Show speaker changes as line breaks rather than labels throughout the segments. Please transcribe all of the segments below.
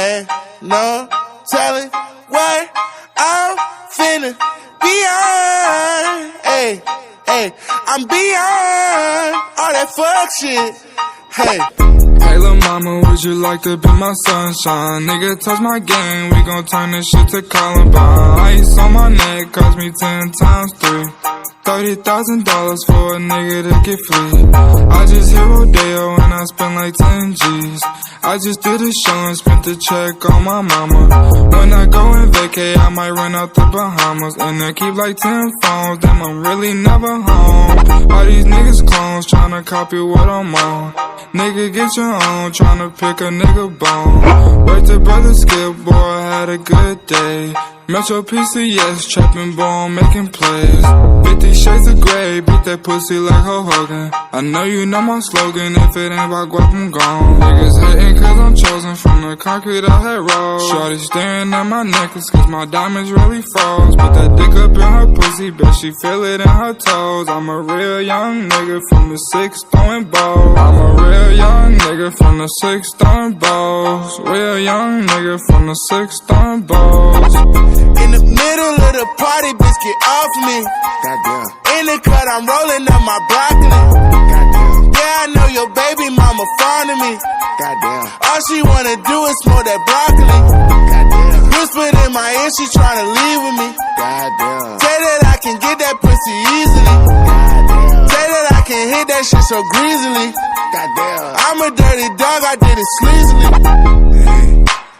Ain't no telling what I'm finna beyond. Hey, hey, I'm beyond all that fuck shit. Hey.
Hey lil' mama, would you like to be my sunshine? Nigga, touch my game, we gon' turn this shit to Columbine. Ice on my neck cost me 10 times 3. $30,000 for a nigga to get free. I just hit Rodeo and I spent like 10 G's. I just did a show and spent the check on my mama. When I go and vacay, I might run out the Bahamas. And I keep like 10 phones, damn I'm really never home. All these niggas clones tryna copy what I'm on. Nigga get your own, tryna pick a nigga bone. Wait till brother Skip, boy, I had a good day. Metro PCS, trapping bone, making plays. 50 shades of gray, beat that pussy like Hulk Hogan. I know you know my slogan, if it ain't about guap, I'm gone. Niggas hating cause I'm chosen from the concrete I had rolled. Shorty staring at my necklace cause my diamonds really froze. Put that dick up in her pussy, bet she feel it in her toes. I'm a real young nigga from the 6 throwing balls. I'm a real young nigga from the 6 throwing balls. Real young nigga from the 6 throwing balls.
In the middle of the party, bitch, get off me. Goddamn. In the cut, I'm rolling up my broccoli. Goddamn. Yeah, I know your baby mama fond of me. Goddamn. All she wanna do is smoke that broccoli. Goddamn. Whispered in my ear, she tryna leave with me. Goddamn. Say that I can get that pussy easily. Goddamn. Say that I can hit that shit so greasily. Goddamn. I'm a dirty dog, I did it sleazily.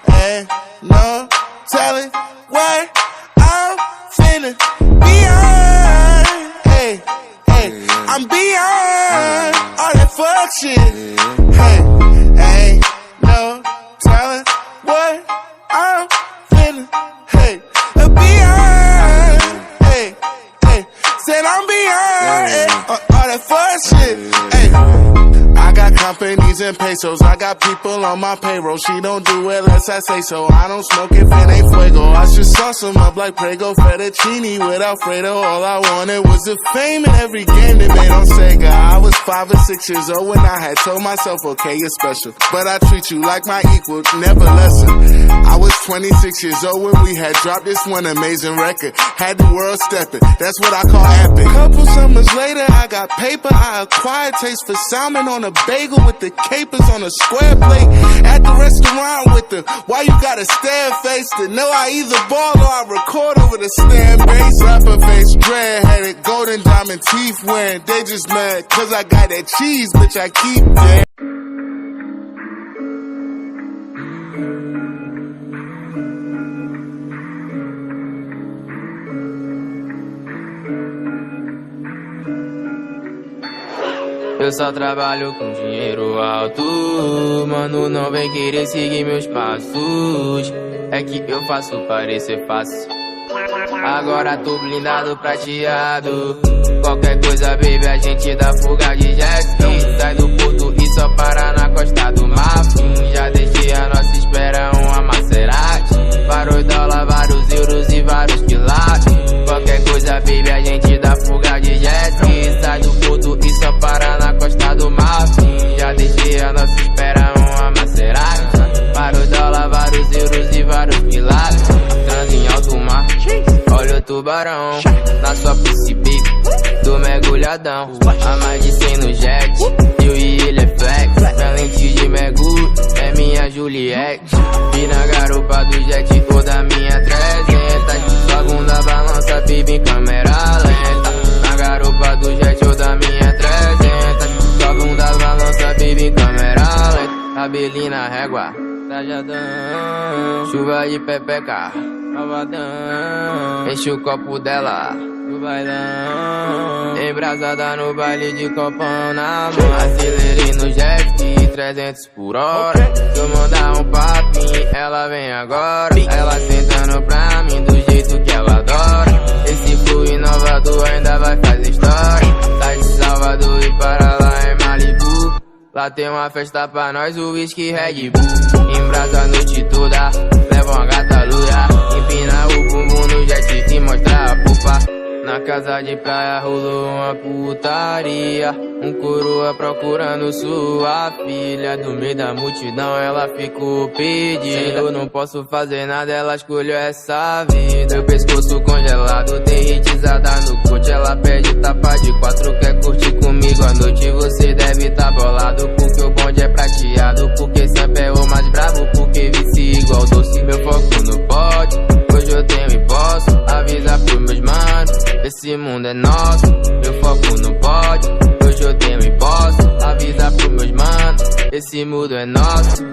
Ain't no telling what I'm finna beyond. Hey, hey, I'm beyond all that fuck shit. Hey, ain't no telling what I'm finna, hey, beyond. Hey, hey, said I'm beyond all that fuck shit. Hey. I got companies and pesos, I got people on my payroll. She don't do it unless I say so. I don't smoke if it ain't fuego. I should sauce them up like Prego, fettuccine with Alfredo. All I wanted was the fame in every game they made on Sega. I was 5 or 6 years old when I had told myself, okay, you're special, but I treat you like my equal, never lesser. I was 26 years old when we had dropped this one amazing record. Had the world stepping, that's what I call epic. Couple summers later, I got paper. I acquired taste for salmon on a bagel with the capers on a square plate. At the restaurant with the why you gotta stare face to know I either ball or I record over the stand bass. Rapper face, dread-headed, golden diamond teeth wearing. They just mad cause I got that cheese, bitch, I keep that.
Eu só trabalho com dinheiro alto. Mano, não vem querer seguir meus passos. É que eu faço parecer fácil. Agora tô blindado, prateado. Qualquer coisa, baby, a gente dá fuga de jet ski. Sai do porto e só para na costa do Marfim. Já deixei a nossa espera uma Maserati. Vários dólares, vários euros e vários quilates. Qualquer coisa, baby, a gente dá fuga de jet ski. Sai do porto e só para na costa do Marfim. Já deixei a nossa espera uma Maserati. Vários dólares, vários euros e vários quilates. Transa em alto mar, olha o tubarão na sua pussy, baby, do mergulhadão. A mais de 100 no jet, eu e ele é flex. Minha lente de mergulho é minha Juliette. E na garupa do jet toda minha 300. Sua bunda balança, baby, em câmera lenta. Na garupa do jet toda minha 300. Sua bunda balança, baby, em câmera lenta. Cabelinho na régua, trajadão, chuva de pepeca, malvadão. Enche o copo dela no bailão, embrasada no baile de copão na mão. Acelerei no jet ski, 300 por hora. Se eu mandar um papinho, ela vem agora. Ela sentando pra mim do jeito que ela adora. Esse flow inovador ainda vai fazer história. Sai de Salvador e para lá em Malibu. Lá tem uma festa pra nós, o whisky Red Bull. Embrasa a noite toda, leva uma gata loura. Empina o bumbum no jet e mostra a pupa. Na casa de praia rolou uma putaria. Um coroa procurando sua filha. Do meio da multidão ela ficou perdida. Eu não posso fazer nada, ela escolheu essa vida. Meu pescoço congelado, derretizada no coach. Ela pede tapa de 4, quer curtir comigo à noite. Você deve tá bolado, porque o bonde é prateado. Porque sempre é o mais bravo, porque vice igual doce. Meu foco no pote, hoje eu tenho e posso avisar pros meus manos, esse mundo é nosso. Meu foco não pode, hoje eu tenho e posso avisar pros meus manos, esse mundo é nosso.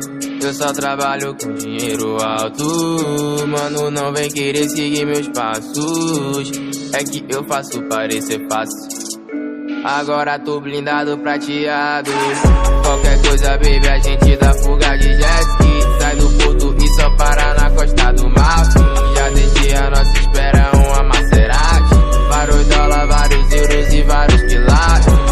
Eu só trabalho com dinheiro alto, mano, não vem querer seguir meus passos. É que eu faço parecer fácil. Agora tô blindado, prateado. Qualquer coisa, baby, a gente dá fuga de jet ski. Sai do porto e só para na costa do Marfim. Já desde a nossa espera uma Maserati. Vários dólares, vários euros e vários quilates.